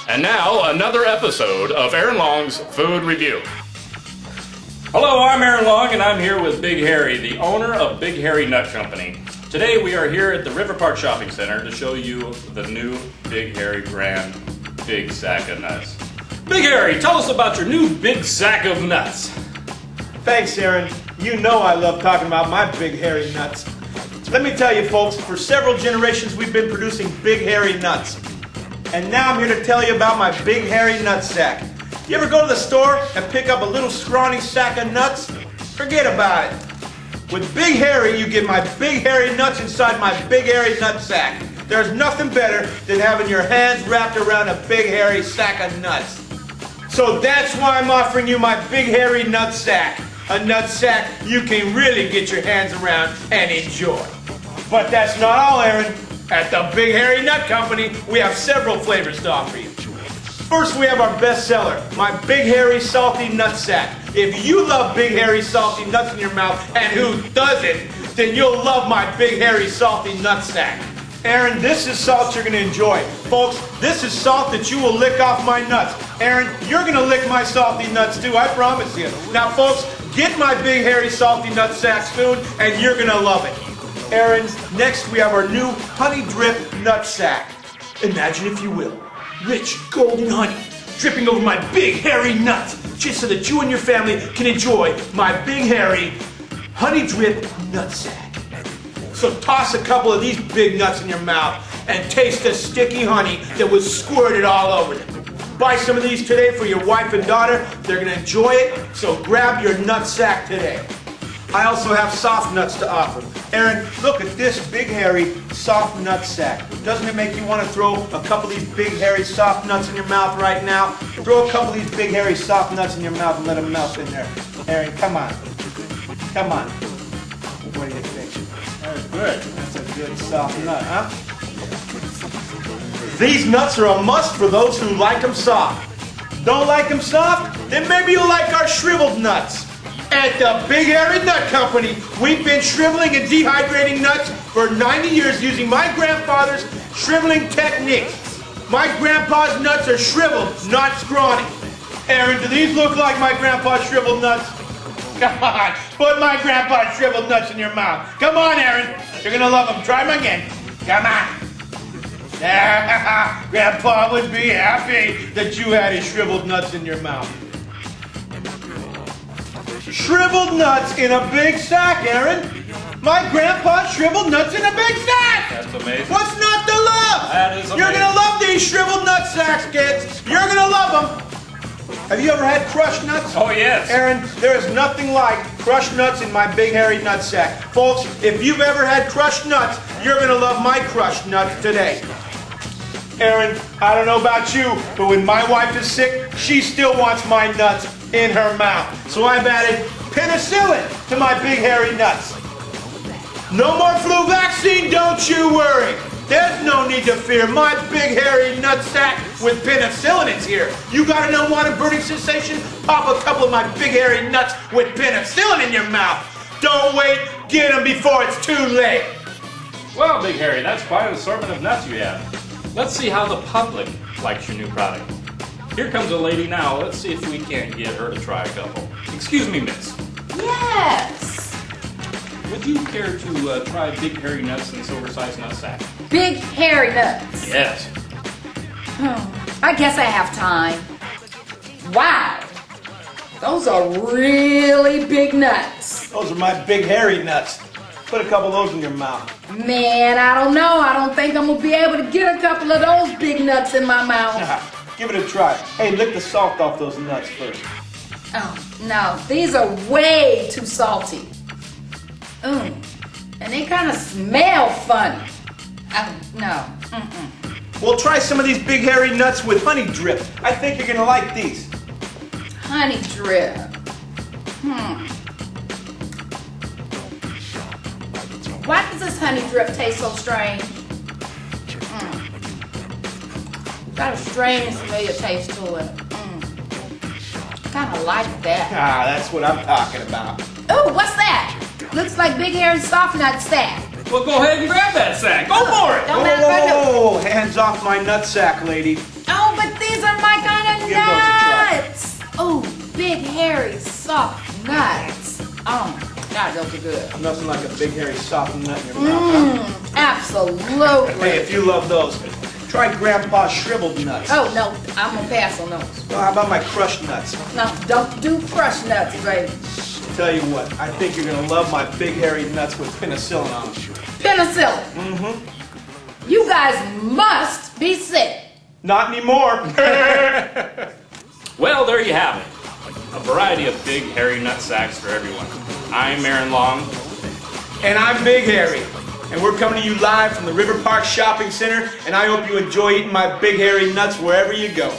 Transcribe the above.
And now, another episode of Aaron Long's Food Review. Hello, I'm Aaron Long, and I'm here with Big Harry, the owner of Big Harry Nut Company. Today, we are here at the River Park Shopping Center to show you the new Big Harry brand, Big Sack of Nuts. Big Harry, tell us about your new Big Sack of Nuts. Thanks, Aaron. You know I love talking about my Big Harry nuts. Let me tell you, folks, for several generations we've been producing Big Harry nuts. And now I'm here to tell you about my Big Harry nut sack. You ever go to the store and pick up a little scrawny sack of nuts? Forget about it. With Big Harry, you get my Big Harry nuts inside my Big Harry nut sack. There's nothing better than having your hands wrapped around a Big Harry sack of nuts. So that's why I'm offering you my Big Harry nut sack. A nut sack you can really get your hands around and enjoy. But that's not all, Aaron. At the Big Harry Nut Company, we have several flavors to offer you. First, we have our best seller, my Big Harry Salty Nut Sack. If you love Big Harry Salty Nuts in your mouth, and who doesn't, then you'll love my Big Harry Salty Nut Sack. Aaron, this is salt you're going to enjoy. Folks, this is salt that you will lick off my nuts. Aaron, you're going to lick my salty nuts too, I promise you. Now, folks, get my Big Harry Salty Nut Sack soon, and you're going to love it. Aaron, next we have our new Honey Drip Nut Sack. Imagine, if you will, rich golden honey dripping over my Big Harry nuts, just so that you and your family can enjoy my Big Harry Honey Drip Nut Sack. So toss a couple of these big nuts in your mouth and taste the sticky honey that was squirted all over them. Buy some of these today for your wife and daughter. They're going to enjoy it, so grab your nut sack today. I also have soft nuts to offer. Aaron, look at this Big Harry soft nut sack. Doesn't it make you want to throw a couple of these Big Harry soft nuts in your mouth right now? Throw a couple of these Big Harry soft nuts in your mouth and let them melt in there. Aaron, come on. Come on. What do you think? That's good. That's a good soft nut, huh? These nuts are a must for those who like them soft. Don't like them soft? Then maybe you'll like our shriveled nuts. At the Big Harry Nut Company, we've been shriveling and dehydrating nuts for 90 years using my grandfather's shriveling techniques. My grandpa's nuts are shriveled, not scrawny. Aaron, do these look like my grandpa's shriveled nuts? Come on, put my grandpa's shriveled nuts in your mouth. Come on, Aaron. You're going to love them. Try them again. Come on. Grandpa would be happy that you had his shriveled nuts in your mouth. Shriveled nuts in a big sack, Aaron. My grandpa shriveled nuts in a big sack. That's amazing. What's not to love? That is amazing. You're going to love these shriveled nut sacks, kids. You're going to love them. Have you ever had crushed nuts? Oh, yes. Aaron, there is nothing like crushed nuts in my Big Harry nut sack. Folks, if you've ever had crushed nuts, you're going to love my crushed nuts today. Aaron, I don't know about you, but when my wife is sick, she still wants my nuts in her mouth. So I've added penicillin to my Big Harry nuts. No more flu vaccine, don't you worry. There's no need to fear. My Big Harry nut sack with penicillin is here. You got an unwanted burning sensation? Pop a couple of my Big Harry nuts with penicillin in your mouth. Don't wait, get them before it's too late. Well, Big Harry, that's quite an assortment of nuts you have. Let's see how the public likes your new product. Here comes a lady now. Let's see if we can't get her to try a couple. Excuse me, miss. Yes. Would you care to try Big Harry nuts in this oversized nut sack? Big Harry nuts. Yes. I guess I have time. Wow. Those are really big nuts. Those are my Big Harry nuts. Put a couple of those in your mouth. Man, I don't know. I don't think I'm going to be able to get a couple of those big nuts in my mouth. Give it a try. Hey, lick the salt off those nuts first. Oh, no. These are way too salty. And they kind of smell funny. Oh, no. Well, try some of these Big Harry nuts with honey drip. I think you're going to like these. Honey drip. Why does this honey drip taste so strange? Got a strange, familiar taste to it. Kind of like that. Ah, that's what I'm talking about. Ooh, what's that? Looks like Big Harry's soft nut sack. Well, go ahead and grab that sack. Go for it. Don't matter if I do. Whoa, hands off my nut sack, lady. Oh, but these give those a try. nuts. Oh, big, hairy, soft nuts. Oh, God, those are good. Nothing like a big, hairy, soft nut in your mouth, huh? Absolutely. Hey, if you love those, try Grandpa's shriveled nuts. Oh, no, I'm going to pass on those. Well, how about my crushed nuts? No, don't do crushed nuts, baby. Tell you what, I think you're gonna love my big hairy nuts with penicillin on them. Penicillin. Mm-hmm. You guys must be sick. Not anymore. Well, there you have it. A variety of big hairy nut sacks for everyone. I'm Aaron Long. And I'm Big Harry. And we're coming to you live from the River Park Shopping Center, and I hope you enjoy eating my big hairy nuts wherever you go.